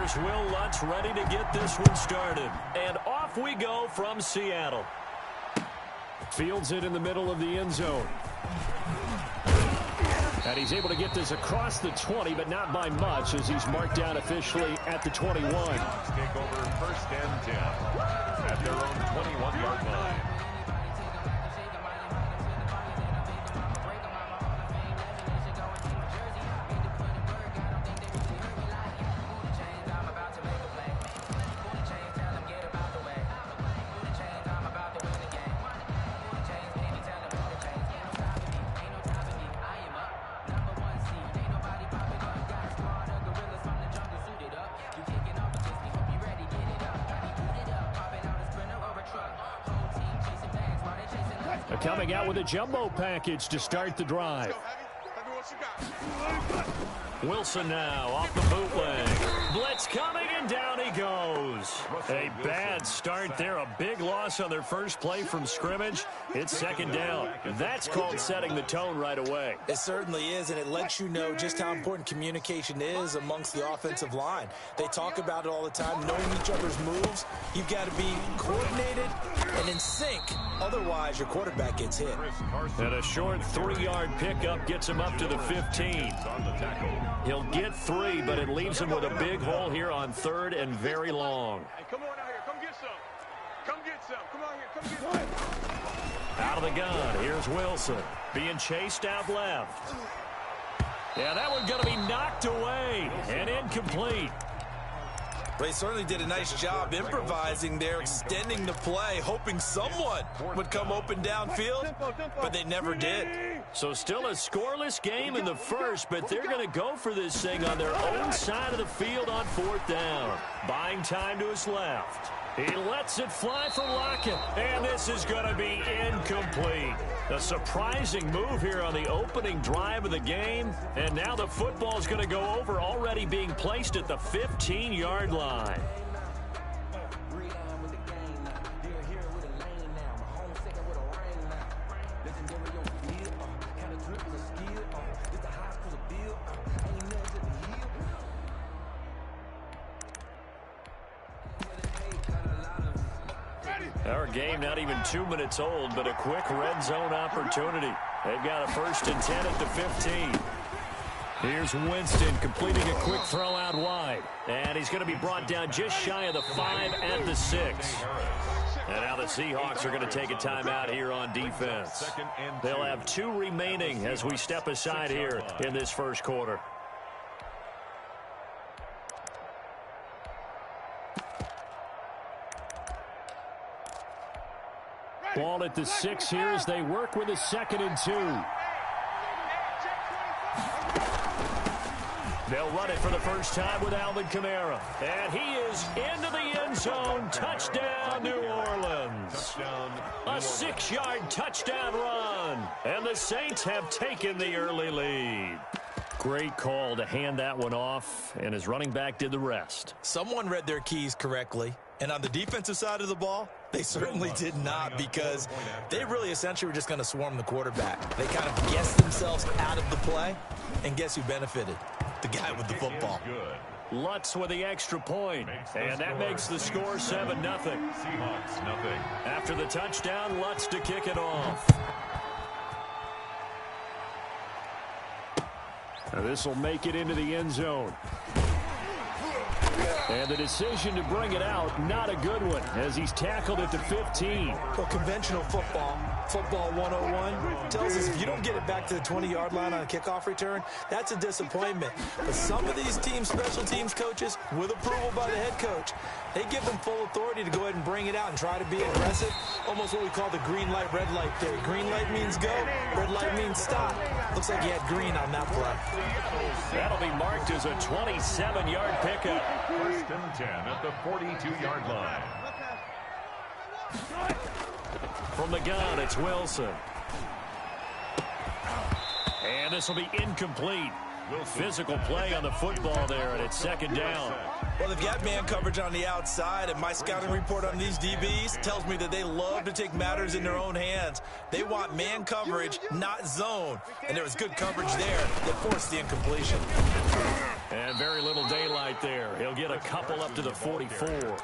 Here's Will Lutz ready to get this one started. And off we go from Seattle. Fields it in the middle of the end zone. And he's able to get this across the 20, but not by much, as he's marked down officially at the 21. Take over first and 10 at their own 21-yard line. Coming out with a jumbo package to start the drive. Wilson now off the bootleg. Blitz coming, and down he goes. A bad start there. A big loss on their first play from scrimmage. It's second down. That's called setting the tone right away. It certainly is, and it lets you know just how important communication is amongst the offensive line. They talk about it all the time, knowing each other's moves. You've got to be coordinated and in sync. Otherwise, your quarterback gets hit. And a short 3-yard pickup gets him up to the 15. He'll get 3, but it leaves him with a big hole here on 3rd and very long. Hey, come on out here. Come get some. Come get some. Come on here. Come get some. Out of the gun. Here's Wilson being chased out left. Yeah, that one's going to be knocked away and incomplete. They certainly did a nice job improvising there, extending the play, hoping someone would come open downfield, but they never did. So still a scoreless game in the first, but they're going to go for this thing on their own side of the field on 4th down. Buying time to his left. He lets it fly for Lockett, and this is going to be incomplete. A surprising move here on the opening drive of the game, and now the football's going to go over, already being placed at the 15-yard line. Our game not even 2 minutes old, but a quick red zone opportunity. They've got a 1st and 10 at the 15. Here's Winston completing a quick throw out wide. And he's going to be brought down just shy of the 5 at the 6. And now the Seahawks are going to take a timeout here on defense. They'll have 2 remaining as we step aside here in this first quarter. Ball at the 6 here as they work with a 2nd and 2. They'll run it for the first time with Alvin Kamara. And he is into the end zone. Touchdown, New Orleans. A 6-yard touchdown run. And the Saints have taken the early lead. Great call to hand that one off, and his running back did the rest. Someone read their keys correctly. And on the defensive side of the ball, they certainly did not, because they really essentially were just going to swarm the quarterback. They kind of guessed themselves out of the play, and guess who benefited? The guy with the football. Lutz with the extra point, and that makes the score 7-0. Seahawks, nothing. After the touchdown, Lutz to kick it off. Now this will make it into the end zone. And the decision to bring it out, not a good one, as he's tackled at the 15. Well, conventional football 101, tells us if you don't get it back to the 20-yard line on a kickoff return, that's a disappointment. But some of these teams, special teams coaches, with approval by the head coach, they give them full authority to go ahead and bring it out and try to be aggressive. Almost what we call the green light, red light theory. Green light means go, red light means stop. Looks like he had green on that play. That'll be marked as a 27-yard pickup. 1st and 10 at the 42-yard line. From the gun, it's Wilson. And this will be incomplete. Physical play on the football there, and it's second down. Well, they've got man coverage on the outside, and my scouting report on these DBs tells me that they love to take matters in their own hands. They want man coverage, not zone. And there was good coverage there that forced the incompletion. And very little daylight there. He'll get a couple up to the 44.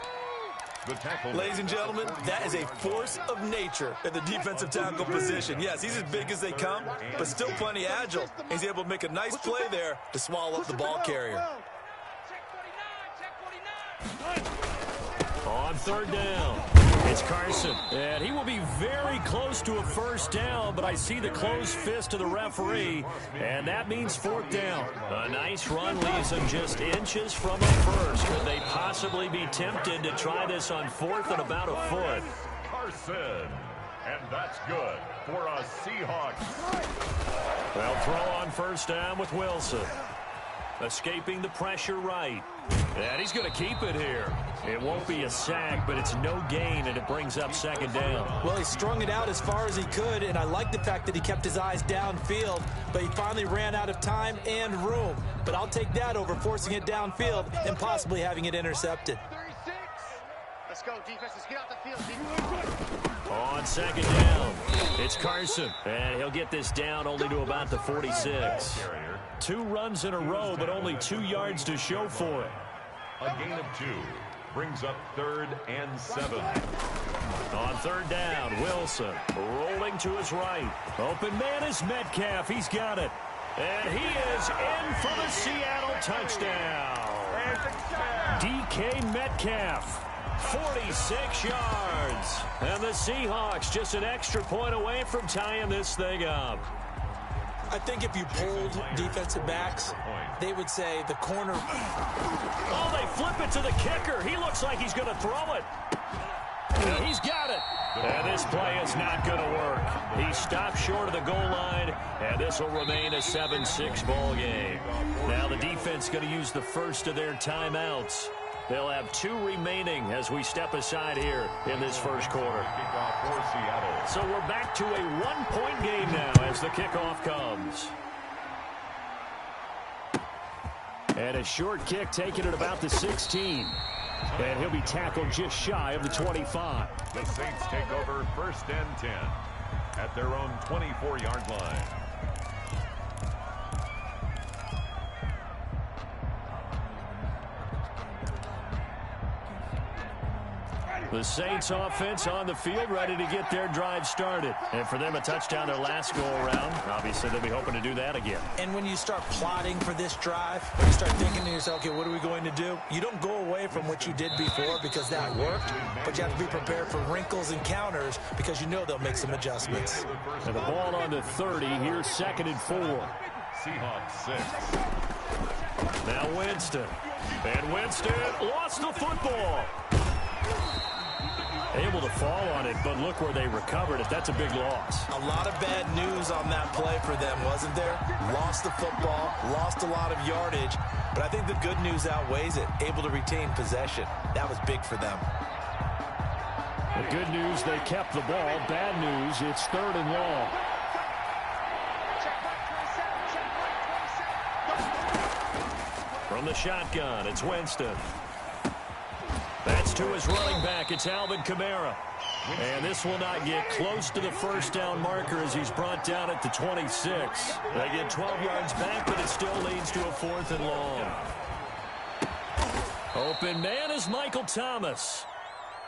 Ladies and gentlemen, that is a force of nature at the defensive tackle position. Yes, he's as big as they come, but still plenty agile. He's able to make a nice play there to swallow up the ball carrier. On third down, it's Carson. And he will be very close to a first down, but I see the closed fist of the referee, and that means fourth down. A nice run leaves them just inches from a first. Could they possibly be tempted to try this on fourth and about a foot? Carson. And that's good for a Seahawks. They'll throw on first down with Wilson. Escaping the pressure right. And he's going to keep it here. It won't be a sack, but it's no gain, and it brings up second down. Well, he strung it out as far as he could, and I like the fact that he kept his eyes downfield, but he finally ran out of time and room. But I'll take that over forcing it downfield and possibly having it intercepted. 36. Let's go, defense. Let's get out the field. On second down, it's Carson, and he'll get this down only to about the 46. 2 runs in a row, but only 2 yards to show for it. A gain of 2 brings up 3rd and 7. On third down, Wilson rolling to his right. Open man is Metcalf. He's got it. And he is in for the Seattle touchdown. DK Metcalf. 46 yards. And the Seahawks just an extra point away from tying this thing up. I think if you polled defensive backs, they would say the corner. Oh, they flip it to the kicker. He looks like he's going to throw it. And he's got it. And this play is not going to work. He stopped short of the goal line, and this will remain a 7-6 ball game. Now the defense going to use the first of their timeouts. They'll have 2 remaining as we step aside here in this first quarter. So we're back to a 1-point game now as the kickoff comes. And a short kick taken at about the 16. And he'll be tackled just shy of the 25. The Saints take over 1st and 10 at their own 24-yard line. The Saints offense on the field, ready to get their drive started. And for them, a touchdown their last go-around. Obviously, they'll be hoping to do that again. And when you start plotting for this drive, when you start thinking to yourself, okay, what are we going to do? You don't go away from what you did before because that worked, but you have to be prepared for wrinkles and counters because you know they'll make some adjustments. And the ball on the 30, here's 2nd and 4. Seahawks 6. Now Winston. And Winston lost the football. Able to fall on it, but look where they recovered it. That's a big loss. A lot of bad news on that play for them, wasn't there? Lost the football, lost a lot of yardage, but I think the good news outweighs it. Able to retain possession. That was big for them. The good news, they kept the ball. Bad news, it's 3rd and long. From the shotgun, it's Winston. That's to his running back. It's Alvin Kamara. And this will not get close to the first down marker as he's brought down at the 26. They get 12 yards back, but it still leads to a 4th and long. Open man is Michael Thomas.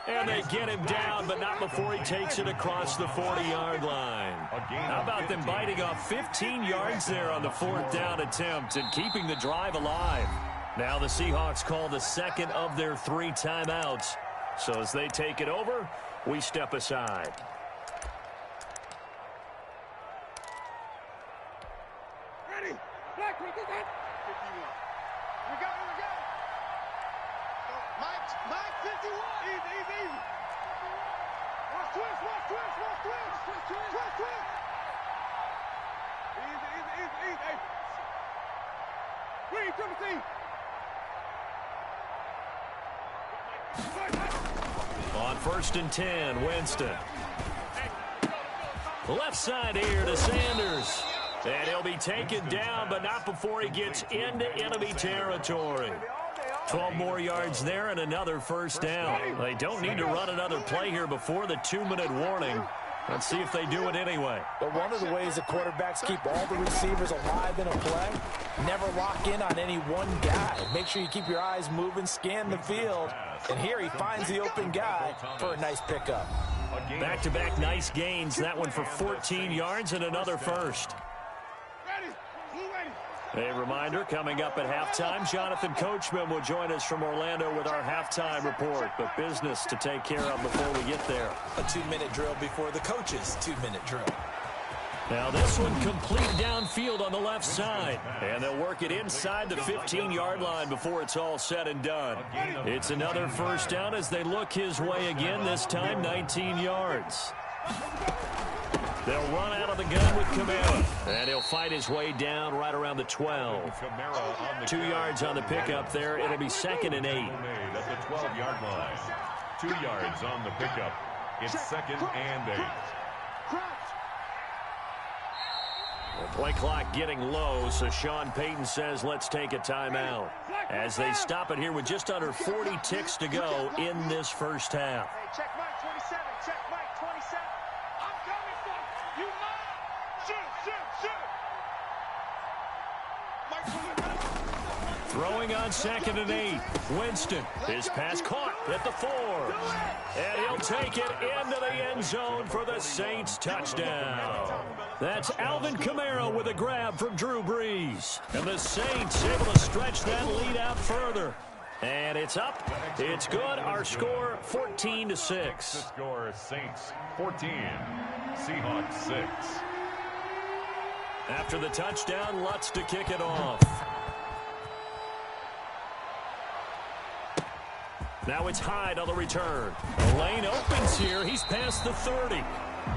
And they get him down, but not before he takes it across the 40-yard line. How about them biting off 15 yards there on the 4th down attempt and keeping the drive alive? Now the Seahawks call the 2nd of their 3 timeouts. So as they take it over, we step aside. Ready? Black, we did that. 51. We go. Mike, 51. Easy. Watch twist. Easy. Hey. Green, Timothy. On 1st and 10, Winston. Left side here to Sanders. And he'll be taken down, but not before he gets into enemy territory. 12 more yards there and another first down. They don't need to run another play here before the 2-minute warning. Let's see if they do it anyway. But one of the ways the quarterbacks keep all the receivers alive in a play, never lock in on any one guy. Make sure you keep your eyes moving, scan the field. And here he finds the open guy for a nice pickup. Back-to-back nice gains. That one for 14 yards and another first. A reminder, coming up at halftime, Jonathan Coachman will join us from Orlando with our halftime report. But business to take care of before we get there. A 2-minute drill before the coach's 2-minute drill. Now this one complete downfield on the left side. And they'll work it inside the 15-yard line before it's all said and done. It's another first down as they look his way again, this time 19 yards. They'll run out of the gun with Kamara. And he'll fight his way down right around the 12. 2 yards on the pickup there. It'll be 2nd and 8. At the 12-yard line. 2 yards on the pickup. It's 2nd and 8. The play clock getting low, so Sean Payton says let's take a timeout. As they stop it here with just under 40 ticks to go in this first half. Hey, check Mike 27. Check Mike 27. I'm coming for you. You mind? Shoot. Mike 27. Throwing on 2nd and 8. Winston. His pass caught at the 4. And he'll take it into the end zone for the Saints touchdown. That's Alvin Kamara with a grab from Drew Brees. And the Saints able to stretch that lead out further. And it's up. It's good. Our score 14-6. The score Saints 14. Seahawks 6. After the touchdown, Lutz to kick it off. Now it's Hyde on the return. The lane opens here. He's past the 30.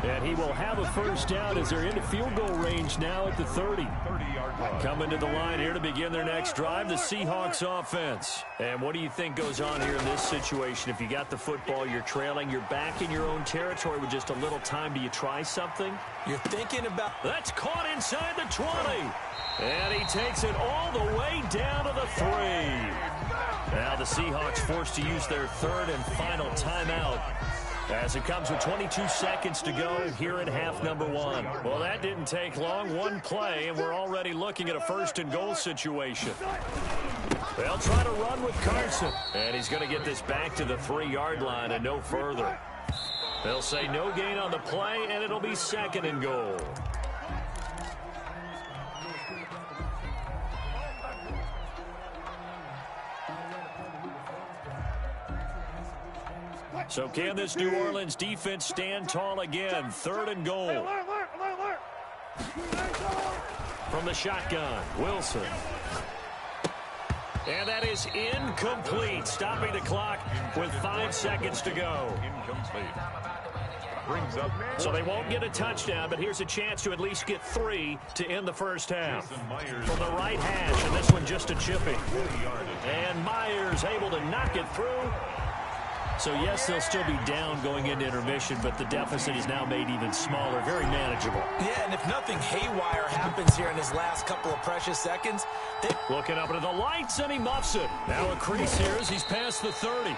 And he will have a first down as they're into field goal range now at the 30. 30-yard line. Coming to the line here to begin their next drive, the Seahawks offense. And what do you think goes on here in this situation? If you got the football, you're trailing, you're back in your own territory with just a little time. Do you try something? You're thinking about... That's caught inside the 20. And he takes it all the way down to the 3. Now the Seahawks forced to use their third and final timeout as it comes with 22 seconds to go here in half number 1. Well, that didn't take long. One play, and we're already looking at a 1st and goal situation. They'll try to run with Carson, and he's going to get this back to the 3-yard line and no further. They'll say no gain on the play, and it'll be 2nd and goal. So can this New Orleans defense stand tall again? 3rd and goal. From the shotgun, Wilson. And that is incomplete, stopping the clock with 5 seconds to go. Incomplete. Brings up. So they won't get a touchdown, but here's a chance to at least get 3 to end the first half. From the right hash, and this one just a chipping. And Myers able to knock it through. So, yes, they'll still be down going into intermission, but the deficit is now made even smaller, very manageable. Yeah, and if nothing haywire happens here in his last couple of precious seconds... Looking up into the lights, and he muffs it. Now a crease here as he's past the 30.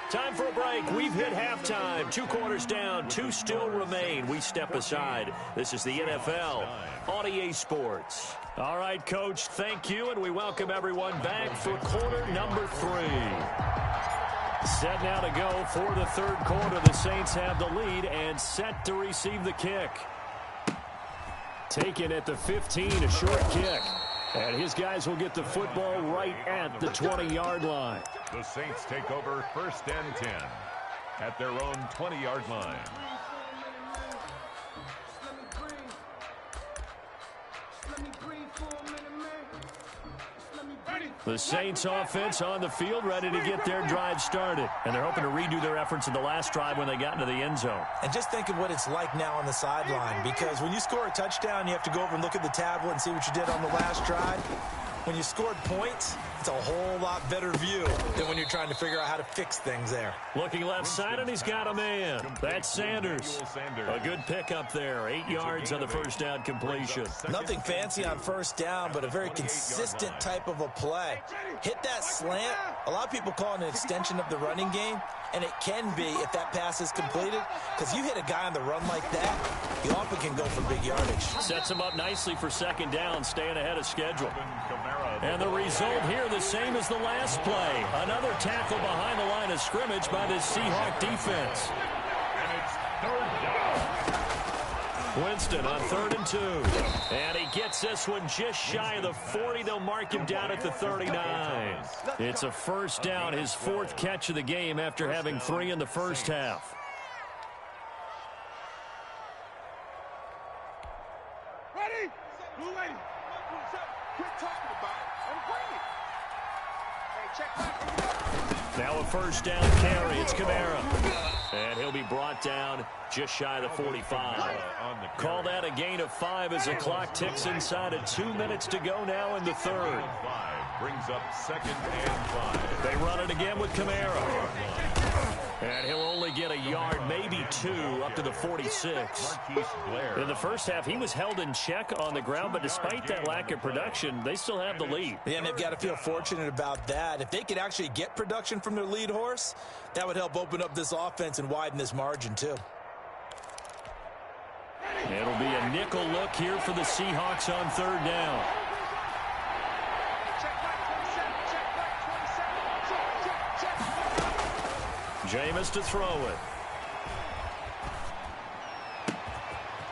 Time for a break. We've hit halftime. 2 quarters down, 2 still remain. We step aside. This is the NFL on EA Sports. All right, Coach, thank you, and we welcome everyone back for quarter number 3. Set now to go for the 3rd quarter. The Saints have the lead and set to receive the kick. Taken at the 15, a short kick. And his guys will get the football right at the 20-yard line. The Saints take over 1st and 10 at their own 20-yard line. The Saints offense on the field, ready to get their drive started. And they're hoping to redo their efforts in the last drive when they got into the end zone. And just think of what it's like now on the sideline, because when you score a touchdown, you have to go over and look at the tablet and see what you did on the last drive. When you scored points, It's a whole lot better view than when you're trying to figure out how to fix things there. Looking left side, and he's got a man. That's Sanders. A good pickup there. 8 yards on the first down completion. Nothing fancy on first down, but a very consistent type of a play. Hit that slant. A lot of people call it an extension of the running game, and it can be if that pass is completed, because you hit a guy on the run like that, he often can go for big yardage. Sets him up nicely for second down, staying ahead of schedule. And the result here, the same as the last play. Another tackle behind the line of scrimmage by this Seahawk defense. And it's third down. Winston on 3rd and 2. And he gets this one just shy of the 40. They'll mark him down at the 39. It's a first down, his 4th catch of the game after having 3 in the first half. Ready? Blue lady. Quit talking about it. I'm bringing it. Hey, check back. Now a first down carry. It's Kamara. And he'll be brought down just shy of the 45. Call that a gain of 5 as the clock ticks inside of 2 minutes to go now in the 3rd. Brings up 2nd and 5. They run it again with Kamara. And he'll only get a yard, maybe 2, up to the 46. In the first half, he was held in check on the ground, but despite that lack of production, they still have the lead. Yeah, and they've got to feel fortunate about that. If they could actually get production from their lead horse, that would help open up this offense and widen this margin, too. It'll be a nickel look here for the Seahawks on 3rd down. Jammz to throw it.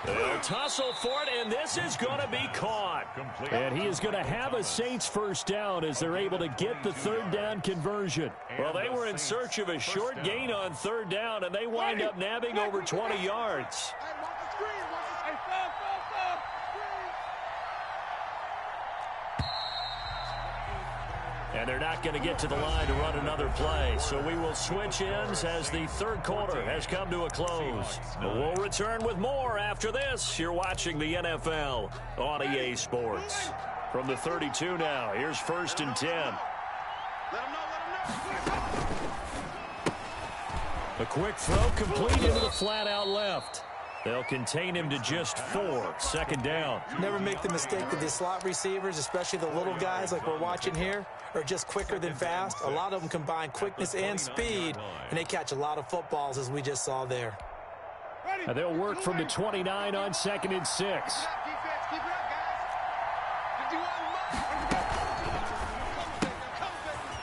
They'll tussle for it, and this is going to be caught. And he is going to have a Saints first down as they're able to get the 3rd down conversion. Well, they were in search of a short gain on 3rd down, and they wind up nabbing over 20 yards. And they're not going to get to the line to run another play. So we will switch ends as the 3rd quarter has come to a close. We'll return with more after this. You're watching the NFL on EA Sports. From the 32 now, here's 1st and 10. A quick throw complete into the flat out left. They'll contain him to just 4. 2nd down. Never make the mistake that the slot receivers, especially the little guys like we're watching here, are just quicker than fast. A lot of them combine quickness and speed, and they catch a lot of footballs, as we just saw there. And they'll work from the 29 on 2nd and 6.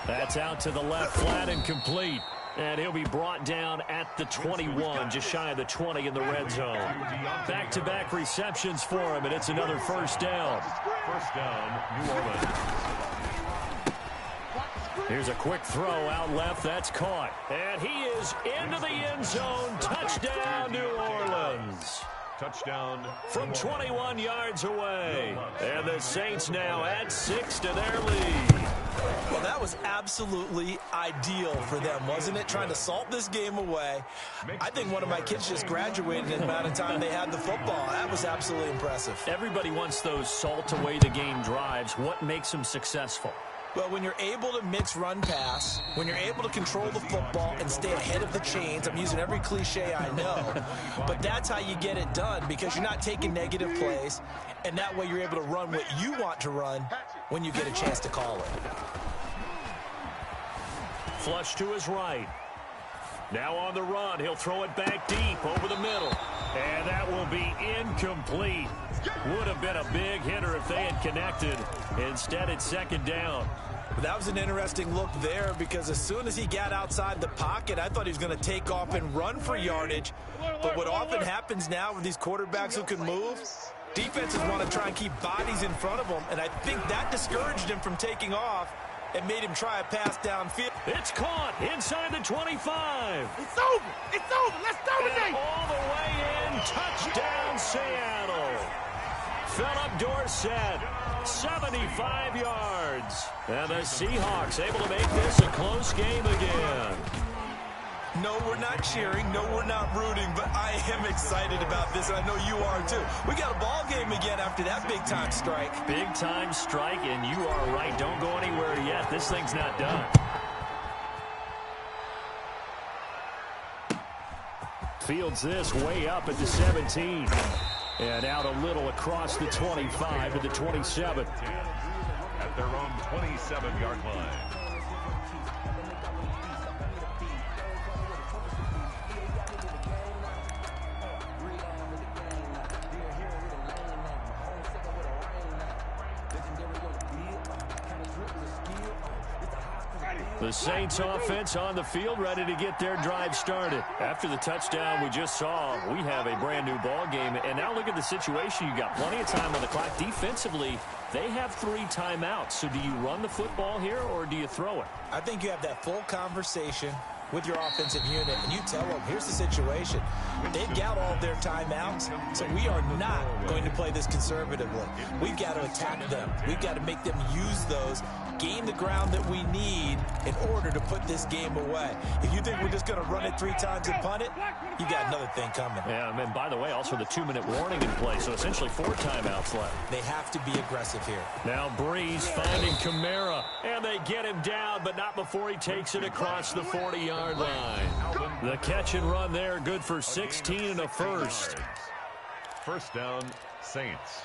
That's out to the left flat and complete. And he'll be brought down at the 21, just shy of the 20 in the red zone. Back-to-back receptions for him, and it's another first down. First down, New Orleans. Here's a quick throw out left. That's caught. And he is into the end zone. Touchdown, New Orleans. Touchdown from 21 yards away. And the Saints now add 6 to their lead. Well, that was absolutely ideal for them, wasn't it? Trying to salt this game away. I think one of my kids just graduated in the amount of time they had the football. That was absolutely impressive. Everybody wants those salt away the game drives. What makes them successful? Well, when you're able to mix run pass, when you're able to control the football and stay ahead of the chains, I'm using every cliche I know, but that's how you get it done, because you're not taking negative plays, and that way you're able to run what you want to run when you get a chance to call it. Flush to his right. Now on the run, he'll throw it back deep over the middle, and that will be incomplete. Would have been a big hitter if they had connected. Instead, it's 2nd down. That was an interesting look there, because as soon as he got outside the pocket, I thought he was going to take off and run for yardage. But what often happens now with these quarterbacks who can move, defenses want to try and keep bodies in front of them, and I think that discouraged him from taking off and made him try a pass downfield. It's caught inside the 25. It's over. It's over. Let's dominate. And all the way in. Touchdown, Seattle. Philip Dorsett, 75 yards. And the Seahawks able to make this a close game again. No, we're not cheering. No, we're not rooting. But I am excited about this, and I know you are too. We got a ball game again after that big-time strike. Big-time strike, and you are right. Don't go anywhere yet. This thing's not done. Fields this way up at the 17. And out a little across the 25 to the 27. At their own 27-yard line. The Saints offense on the field, ready to get their drive started. After the touchdown we just saw, we have a brand new ball game. And now look at the situation. You got plenty of time on the clock. Defensively, they have 3 timeouts. So do you run the football here or do you throw it? I think you have that full conversation with your offensive unit, and you tell them, here's the situation. They've got all their timeouts, so we are not going to play this conservatively. We've got to attack them. We've got to make them use those, gain the ground that we need in order to put this game away. If you think we're just going to run it 3 times and punt it, you got another thing coming. Yeah, and by the way, also the 2-minute warning in play, so essentially 4 timeouts left. They have to be aggressive here. Now Breeze finding Kamara, and they get him down, but not before he takes it across the 40-yard line. The catch and run there, good for 16 and a first. First down, Saints.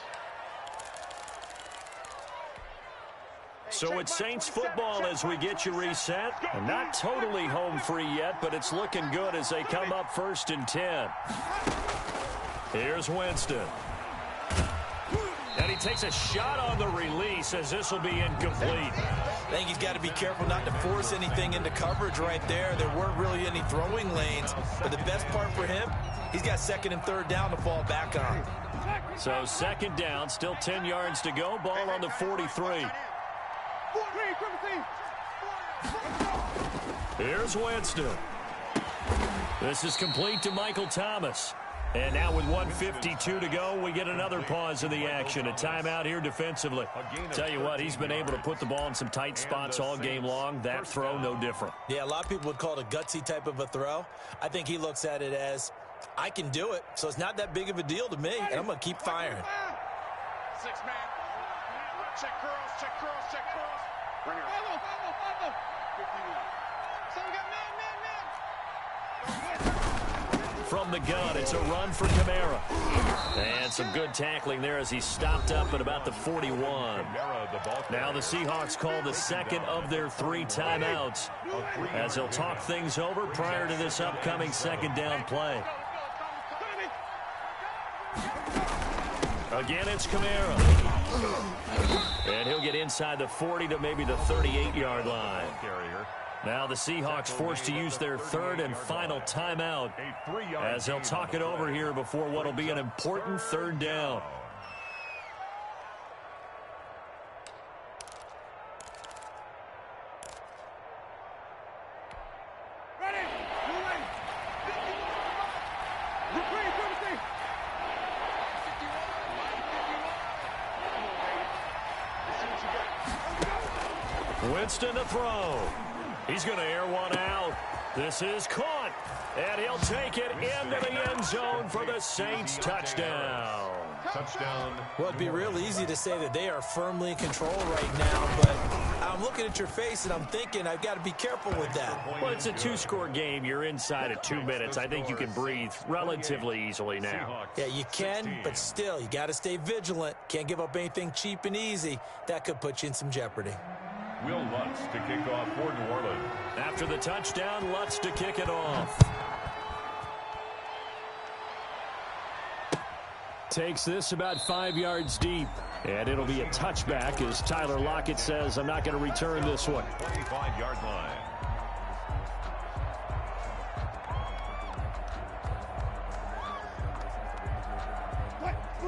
So it's Saints football as we get you reset. And not totally home free yet, but it's looking good as they come up 1st and 10. Here's Winston. And he takes a shot on the release as this will be incomplete. I think he's got to be careful not to force anything into coverage right there. There weren't really any throwing lanes. But the best part for him, he's got 2nd and 3rd down to fall back on. So 2nd down, still 10 yards to go. Ball on the 43. Here's Winston. This is complete to Michael Thomas. And now with 1:52 to go, we get another pause in the action. A timeout here defensively. Tell you what, he's been able to put the ball in some tight spots all game long. That throw, no different. Yeah, a lot of people would call it a gutsy type of a throw. I think he looks at it as, I can do it, so it's not that big of a deal to me, and I'm going to keep firing. 6-man. Check curls, check curls, check curls. Bring her. So we got man. From the gun, it's a run for Kamara. And some good tackling there as he stopped up at about the 41. Now the Seahawks call the 2nd of their 3 timeouts as they'll talk things over prior to this upcoming 2nd down play. Again, it's Kamara. And he'll get inside the 40 to maybe the 38-yard line. Now the Seahawks forced to use their 3rd and final timeout as they'll talk it over here before what will be an important 3rd down. Winston to throw. He's going to air one out. This is caught. And he'll take it into the end zone for the Saints touchdown. Touchdown. Well, it'd be real easy to say that they are firmly in control right now, but I'm looking at your face and I'm thinking I've got to be careful with that. Well, it's a 2-score game. You're inside of 2 minutes. I think you can breathe relatively easily now. Yeah, you can, but still, you got to stay vigilant. Can't give up anything cheap and easy. That could put you in some jeopardy. Will Lutz to kick off for New Orleans. After the touchdown, Lutz to kick it off. Takes this about 5 yards deep. And it'll be a touchback as Tyler Lockett says, I'm not going to return this one. 25-yard line.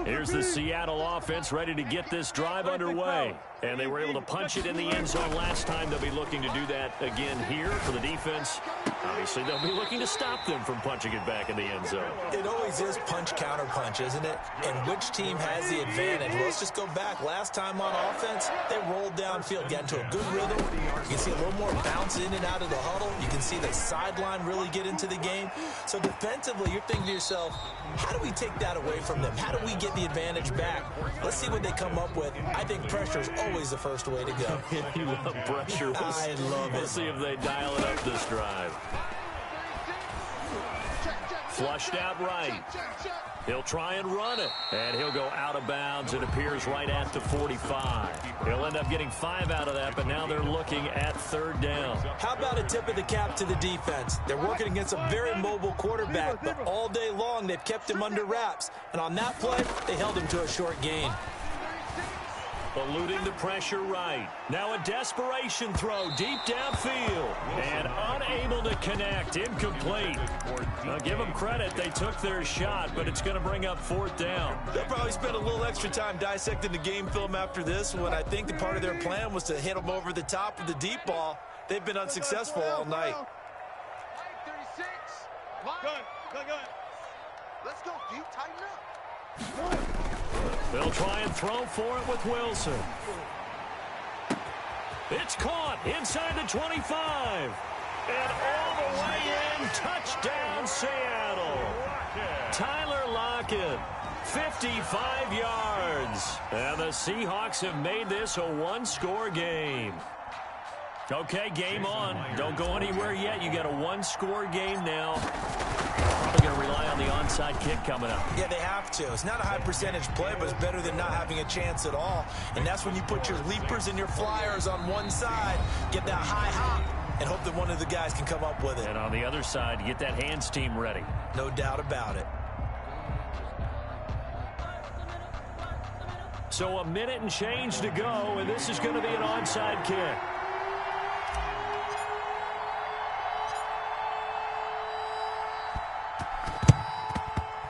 Here's the Seattle offense ready to get this drive underway. And they were able to punch it in the end zone last time. They'll be looking to do that again here for the defense. Obviously, they'll be looking to stop them from punching it back in the end zone. It always is punch-counter-punch, isn't it? And which team has the advantage? Well, let's just go back. Last time on offense, they rolled downfield, got into a good rhythm. You can see a little more bounce in and out of the huddle. You can see the sideline really get into the game. So defensively, you're thinking to yourself, how do we take that away from them? How do we get the advantage back? Let's see what they come up with. I think pressure is always the first way to go. You love pressure. I love it. We'll see if they dial it up this drive. Flushed out right. He'll try and run it. And he'll go out of bounds. It appears right at the 45. He'll end up getting 5 out of that, but now they're looking at 3rd down. How about a tip of the cap to the defense? They're working against a very mobile quarterback, but all day long they've kept him under wraps. And on that play, they held him to a short gain. Eluding the pressure right. Now a desperation throw deep downfield. And unable to connect. Incomplete. Now give them credit. They took their shot, but it's going to bring up 4th down. They'll probably spend a little extra time dissecting the game film after this one. I think the part of their plan was to hit them over the top of the deep ball. They've been unsuccessful all night. 36. Good. Let's go, D. Tighten up. They'll try and throw for it with Wilson. It's caught inside the 25. And all the way in, touchdown Seattle. Tyler Lockett, 55 yards. And the Seahawks have made this a 1-score game. Okay, game on. Don't go anywhere yet. You got a 1-score game now. Probably going to rely on the onside kick coming up. Yeah, they have to. It's not a high percentage play, but it's better than not having a chance at all. And that's when you put your leapers and your flyers on one side, get that high hop, and hope that one of the guys can come up with it. And on the other side, get that hands team ready. No doubt about it. So a minute and change to go, and this is going to be an onside kick.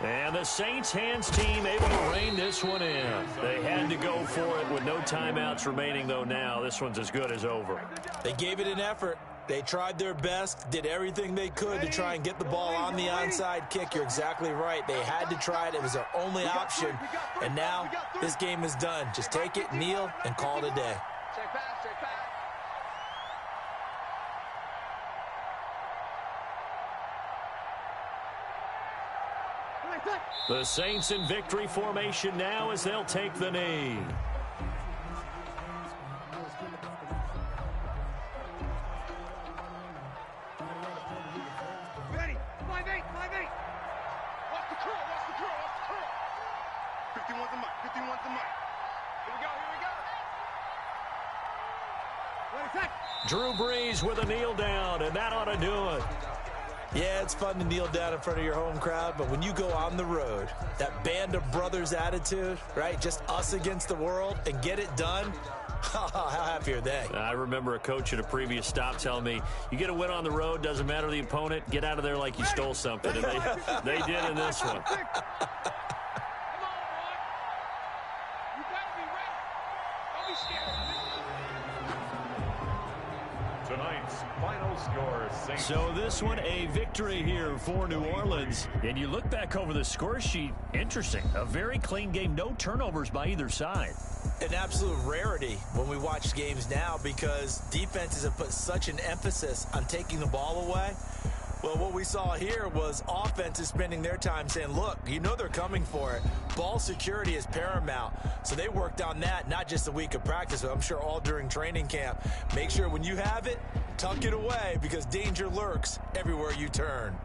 And the Saints hands team able to rein this one in. They had to go for it with no timeouts remaining, though now. This one's as good as over. They gave it an effort. They tried their best, did everything they could to try and get the ball on the onside kick. You're exactly right. They had to try it. It was their only option. And now this game is done. Just take it, kneel, and call it a day. Check back. The Saints in victory formation now as they'll take the knee. Ready. 5-8. Watch the curl. 51's the mic. Here we go. Ready, set. Drew Brees with a kneel down, and that ought to do it. Yeah, it's fun to kneel down in front of your home crowd, but when you go on the road, that band of brothers attitude, right, just us against the world, and get it done, how happy are they? I remember a coach at a previous stop telling me, you get a win on the road, doesn't matter the opponent, get out of there like you stole something, and they did in this one. Come on, boy. You better be ready. Don't be scared. Tonight's final score, Saints. So this one, a victory here for New Orleans. And you look back over the score sheet, interesting. A very clean game, no turnovers by either side. An absolute rarity when we watch games now because defenses have put such an emphasis on taking the ball away. Well, what we saw here was offenses spending their time saying, look, you know they're coming for it. Ball security is paramount. So they worked on that, not just a week of practice, but I'm sure all during training camp. Make sure when you have it, tuck it away because danger lurks everywhere you turn.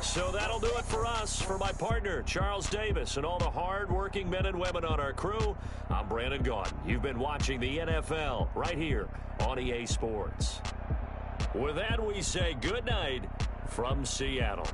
So that'll do it for us. For my partner, Charles Davis, and all the hard-working men and women on our crew, I'm Brandon Gaudin. You've been watching the NFL right here on EA Sports. With that, we say good night from Seattle.